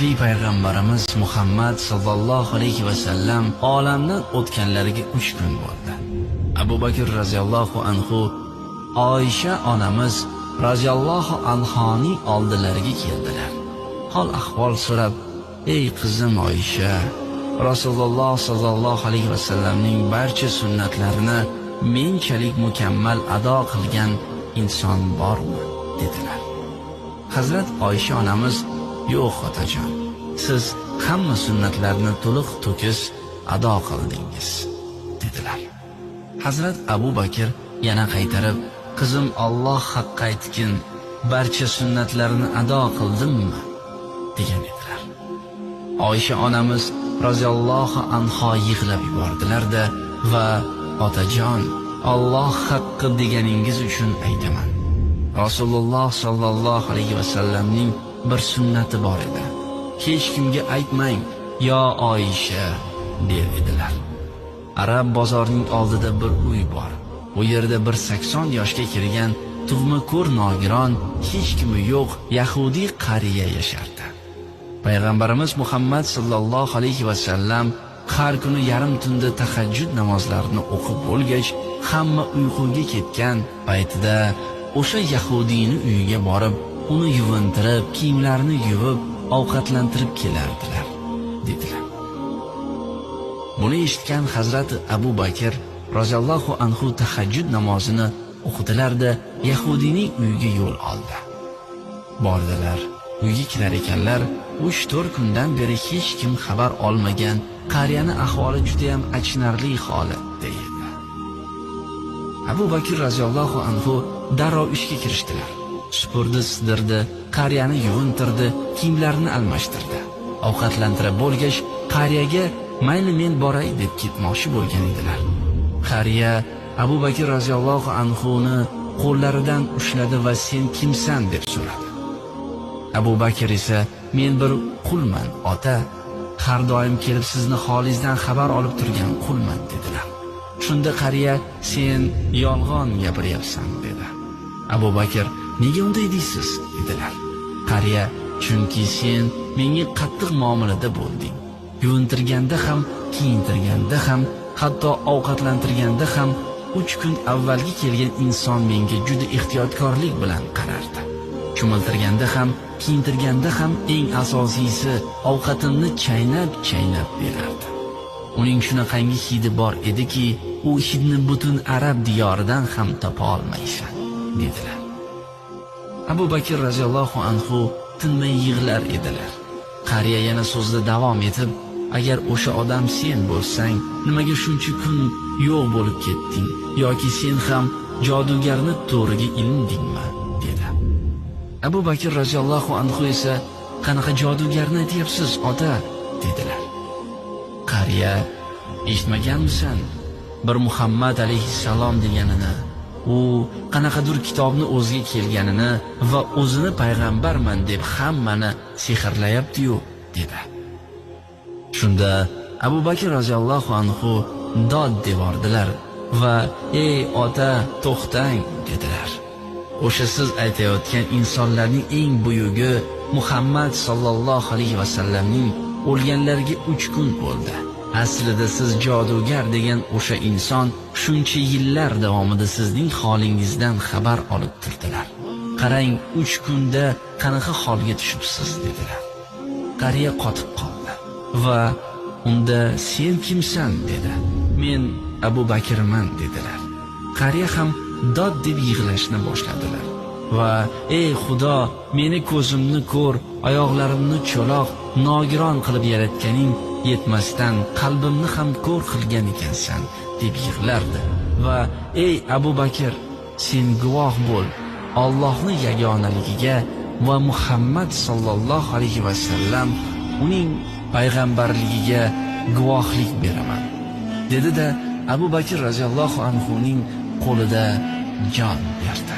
Buyukli payg'ambarimiz Muhammad sallallohu alayhi va sallam olamdan o'tganlariga 3 kun bo'ldi. Abu Bakr radhiyallohu anhu Oysha onamiz radhiyallohu anhoning oldilariga keldilar. Hol ahvol so'rab, "Ey qizim Oysha, Rasululloh sallallohu alayhi va sallamning barcha sunnatlarini menchalik mukammal ado qilgan inson bormi?" dedilar. Hazrat Oysha onamiz, "Yo'q otajon, siz hamma sunnatlarni to'liq to'kis ado qildingiz" dedilar. Hazrat Abu Bakr yana qaytarib, "Qizim, Alloh haqqa aytgin, barcha sunnatlarni ado qildimmi?" degan edilar. Oysha onamiz roziyallohu anha yig'lab yubordilar-da va "Otajon, Alloh haqqi deganingiz uchun aytaman. Rasululloh sallallohu alayhi va sallamning bir sunnati bor edi. Hech kimga aytmang, yo Oysha" der edilar. Arab bozorining oldida bir uy bor. U yerda bir 80 yoshga kirgan tug'ma ko'r nogiron, hech kimi yo'q yahudi qariya yashardi. Payg'ambarimiz Muhammad sallallohu alayhi va sallam har kuni yarim tunda tahajjud namozlarini o'qib bo'lgach, hamma uyquga ketgan paytida o'sha yahudiyni uyiga borib, uni yuvintirib, kiyimlarini yuvib, ovqatlantirib kelardilar, dedilar. Buni eshitgan Hazrati Abu Bakr roziyallohu anhu tahajjud namozini o'qidilar-da, yahudiyning uyiga yo'l oldi. Bordilar, uyga kirar ekanlar, 3-4 kundan beri hech kim xabar olmagan qariyani ahvoli juda ham achinarli holatda edi. Abu Bakr roziyallohu anhu darrov ishga kirishdilar. Supurdi, sidirdi, qariyani yuvintirdi, kiyimlarini almashtirdi. Ovqatlantirib bo'lgach, qariyaga "Mayli, men boray" deb ketmoqchi bo'lgan edilar. Qariya Abu Bakr roziyallohu anhuni qo'llaridan ushladi va "Sen kimsan?" deb so'radi. Abu Bakr esa "Men bir qulman, ota. Har doim kelib sizni holingizdan xabar olib turgan qulman" dedilar. Shunda qariya "Sen yolg'on gapiryapsan" dedi. Abu Bakr "Nega unday deysiz?" dedilar. Qariya "Chunki sen menga qattiq muomalada bo'lding. Yuvintirganda ham, kiyintirganda ham, hatto ovqatlantirganda ham 3 kun avvalgi kelgan inson menga juda ehtiyotkorlik bilan qarardi. Cho'miltirganda ham, kiyintirganda ham, eng asosiysi ovqatimni chaynab berardi. Uning shunaqangi hidi bor ediki, u hidni butun arab diyoridan ham topa olmaysan" dedilar. Abu Bakr radhiyallohu anhu tinmay yig'lar edilar. Qariya yana so'zda davom etib, "Agar o'sha odam sen bo'lsang, nimaga shuncha kun yo'q bo'lib ketding? Yoki sen ham jodugarni to'riga ilindingmi?" dedi. Abu Bakr radhiyallohu anhu esa "Qanaqa jodugarni aytyapsiz, ota?" dedilar. Qariya "Eshitmaganmisan? Bir Muhammad alayhissalom deganini, u qanaqadir kitobni o'ziga kelganini va o'zini payg'ambarman deb hammani sehrlayapti-yu" dedi. Shunda Abu Bakr roziyallohu anhu dod devordilar va "Ey ota, to'xtang" dedilar. "O'sha siz aytayotgan insonlarning eng buyugi Muhammad sallallohu alayhi va sallamning o'lganlariga 3 kun bo'ldi. Aslida siz jodugar degan o'sha inson shuncha yillar davomida sizning holingizdan xabar olib turdilar. Qarang, 3 kunda qanaqa holga tushibsiz" dedilar. Qariya qotib qoldi va "Unda sen kimsan?" dedi. "Men Abu Bakrman" dedilar. Qariya ham dod deb yig'lashni boshladilar va "Ey Xudo, meni ko'zimni ko'r, oyoqlarimni cho'loq, nogiron qilib yaratganing yetmasdan qalbimni ham ko'r qilgan ekansan" deb yig'lardi va "Ey Abu Bakr, sen guvoh bo'l, Allohning yagonaligiga va Muhammad sallallohu alayhi va sallam uning payg'ambarligiga guvohlik beraman" dedi-da Abu Bakr radhiyallohu anhuning qo'lida jon berdi.